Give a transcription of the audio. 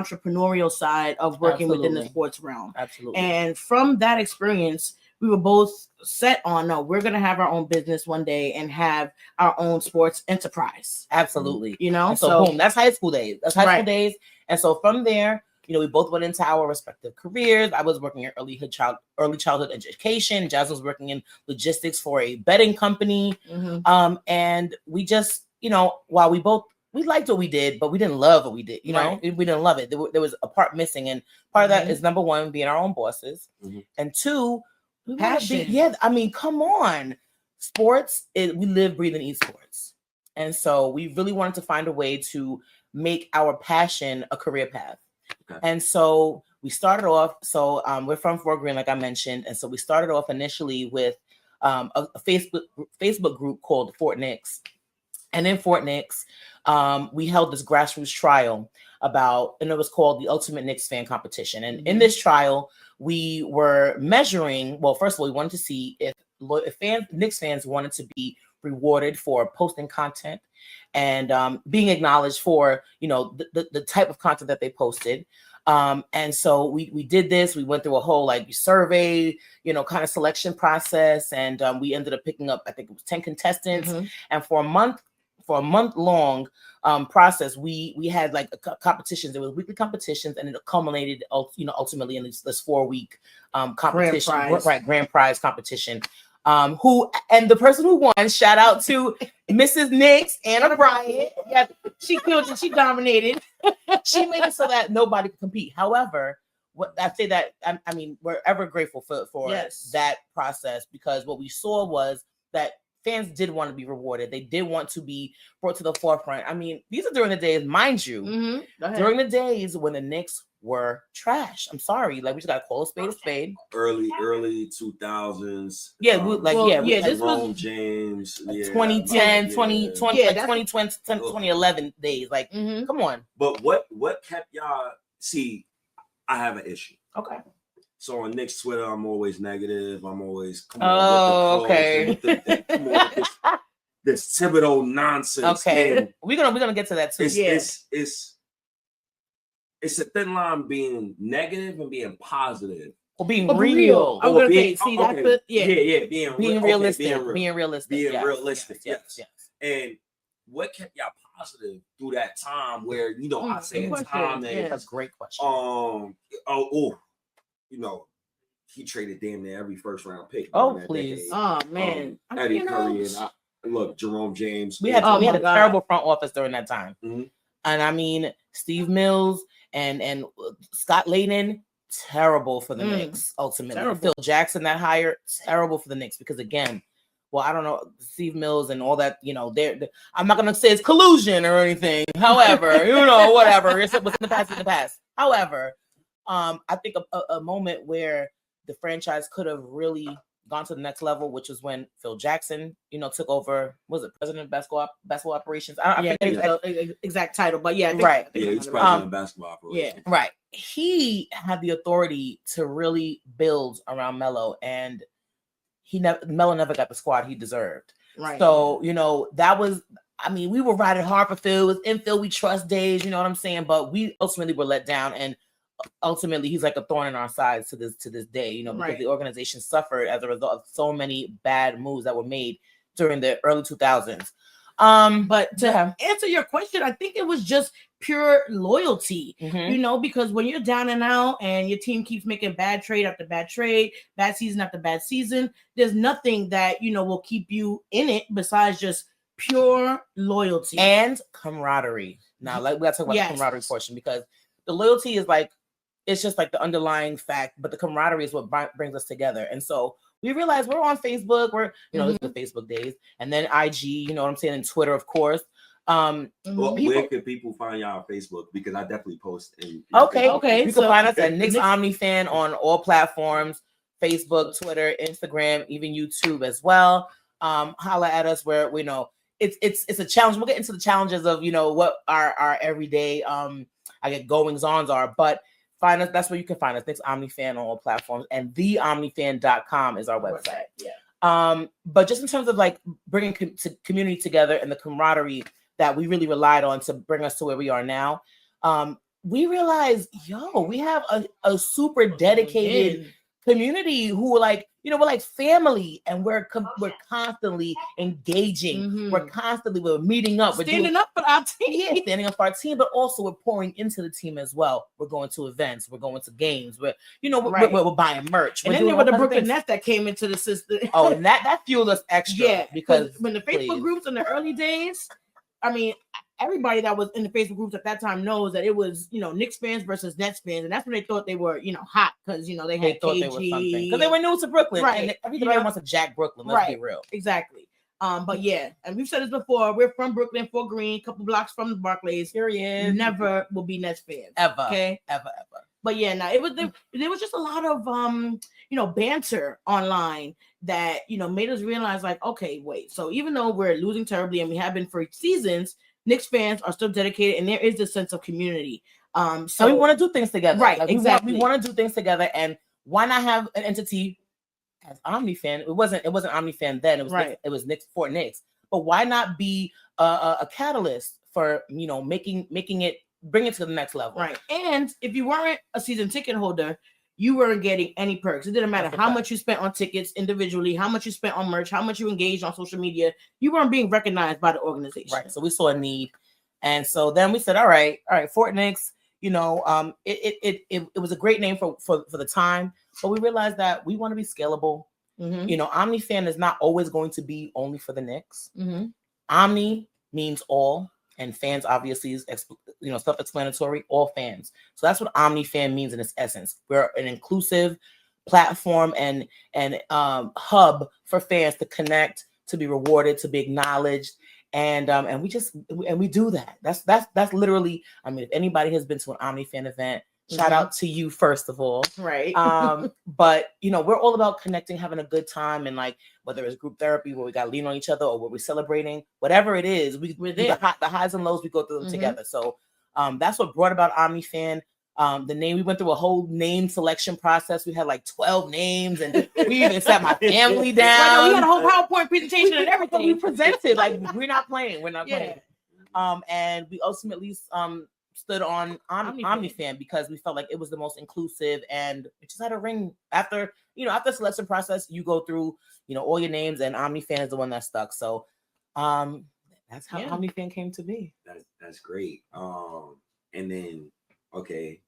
entrepreneurial side of working within the sports realm. Absolutely. And from that experience, we were both set on, no, we're going to have our own business one day and have our own sports enterprise. Absolutely. You know, and so boom, that's high school days. School days. And so from there, you know, we both went into our respective careers. I was working in early childhood education. Jaz was working in logistics for a betting company. And we just, you know, while we liked what we did, but we didn't love what we did. You know, we didn't love it. There was a part missing. And part of that is, number one, being our own bosses. And two, passion. I mean, come on. Sports, we live, breathe, and eat sports. And so we really wanted to find a way to make our passion a career path. Okay. And so we started off, we're from Fort Greene, like I mentioned. And so we started off initially with a Facebook group called Fort Knicks. And in Fort Knicks, we held this grassroots trial and it was called the Ultimate Knicks Fan Competition. And in this trial, we were measuring, well, first of all, we wanted to see if Knicks fans wanted to be rewarded for posting content and being acknowledged for, you know, the type of content that they posted. And so we did this. We went through a whole survey, you know, kind of selection process. And we ended up picking up, I think it was 10 contestants. And for a month long process, we had like competitions. There was weekly competitions, and it culminated, you know, ultimately in this 4-week competition, grand prize competition. And the person who won, shout out to Mrs. Knicks, Anna Bryant. Yeah, she killed it. She dominated. She made it so that nobody could compete. However, I mean, we're ever grateful for that process, because what we saw was that fans did want to be rewarded. They did want to be brought to the forefront. I mean, these are during the days, mind you, during the days when the Knicks were trash. I'm sorry, like we just gotta call a spade a spade. Early 2000s. Yeah, this was James. 2010, 2020, 2011 days. Like, come on. But what kept y'all? See, I have an issue. Okay. So on Knicks Twitter, I'm always negative. I'm always come on with this Thibodeau nonsense. Okay, and we're gonna get to that too. It's a thin line being negative and being positive. Or being real. I'm gonna say, see, that's the being realistic. Being realistic. Yes. And what kept y'all positive through that time where, you know, I say time and that's a great question. You know, he traded damn near every first round pick. Oh, please. Decade. Oh, man. Eddie Curry and look, Jerome James. We had a terrible front office during that time. And I mean, Steve Mills and Scott Layden, terrible for the Knicks, ultimately. Terrible. Phil Jackson, that hire, terrible for the Knicks, because again, well, I don't know, Steve Mills and all that, you know, I'm not going to say it's collusion or anything. However, you know, whatever. It's what's in the past. However, I think a moment where the franchise could have really gone to the next level, which was when Phil Jackson, you know, took over. Was it president of basketball operations? I forget the exact title, but yeah, right. Yeah, he's president of basketball operations. Yeah, right. He had the authority to really build around Melo, and Melo never got the squad he deserved. Right. So, you know, that was. I mean, we were riding hard for Phil. It was in Phil we trust days. You know what I'm saying? But we ultimately were let down, and ultimately he's like a thorn in our sides to this day, you know, because the organization suffered as a result of so many bad moves that were made during the early 2000s. But to answer your question, I think it was just pure loyalty, you know, because when you're down and out and your team keeps making bad trade after bad trade, bad season after bad season, there's nothing that, you know, will keep you in it besides just pure loyalty and camaraderie. Now, like we gotta talk about the camaraderie portion, because the loyalty is like, it's just like the underlying fact, but the camaraderie is what brings us together. And so we realized we're on Facebook, we're, you know, this is the Facebook days, and then IG, you know what I'm saying, and Twitter, of course. Well, where can people find y'all on Facebook? Because I definitely post. Okay. You can find us at Knicks OmniFan on all platforms, Facebook, Twitter, Instagram, even YouTube as well. Holla at us where we know it's a challenge. We'll get into the challenges of, you know, what our everyday goings-ons are, but find us. That's where you can find us. Knicks OmniFan on all platforms, and theomnifan.com is our website. Yeah. But just in terms of like bringing community together and the camaraderie that we really relied on to bring us to where we are now, we realized, we have a super dedicated community who like, we're like family, and we're constantly engaging. We're meeting up. Standing up for our team. Yeah, standing up for our team, but also we're pouring into the team as well. We're going to events. We're going to games. We're buying merch. And then there were the Brooklyn Nets that came into the system. Oh, and that fueled us extra. Yeah, because when the Facebook groups in the early days, I mean, everybody that was in the Facebook groups at that time knows that it was, Knicks fans versus Nets fans, and that's when they thought they were, hot because they had thought KG. They were something because they were new to Brooklyn, right? And everybody wants to jack Brooklyn. Let's be real. Exactly. But yeah, and we've said this before. We're from Brooklyn, Fort Greene, couple blocks from the Barclays. Period. Never will be Nets fans ever. Okay, ever. But yeah, now there was just a lot of banter online that made us realize like, okay, wait. So even though we're losing terribly and we have been for seasons, Knicks fans are still dedicated, and there is this sense of community. So we want to do things together, right? Like, exactly. We want to do things together, and why not have an entity as OmniFan? It wasn't OmniFan then. It was right. It was Knicks for Knicks. But why not be a catalyst for making it, bring it to the next level? Right. And if you weren't a season ticket holder, you weren't getting any perks. It didn't matter how much you spent on tickets individually, how much you spent on merch, how much you engaged on social media. You weren't being recognized by the organization. Right. So we saw a need. And so then we said, all right, Fort Knicks, it was a great name for the time, but we realized that we want to be scalable. OmniFan is not always going to be only for the Knicks. Omni means all, and fans obviously is self-explanatory, all fans. So that's what OmniFan means in its essence. We're an inclusive platform and hub for fans to connect, to be rewarded, to be acknowledged. And we do that. That's literally, I mean, if anybody has been to an OmniFan event, shout out to you first of all. Right. But we're all about connecting, having a good time, and like whether it's group therapy where we got to lean on each other or where we're celebrating, whatever it is, we're there. The highs and lows, we go through them together. So that's what brought about OmniFan. The name, we went through a whole name selection process. We had like 12 names, and we even sat my family down. Right, we had a whole PowerPoint presentation and everything. We presented like we're not playing. And we ultimately stood on OmniFan because we felt like it was the most inclusive, and it just had a ring. After selection process, you go through all your names, and OmniFan is the one that stuck. So that's how OmniFan came to be. That's great. And then okay,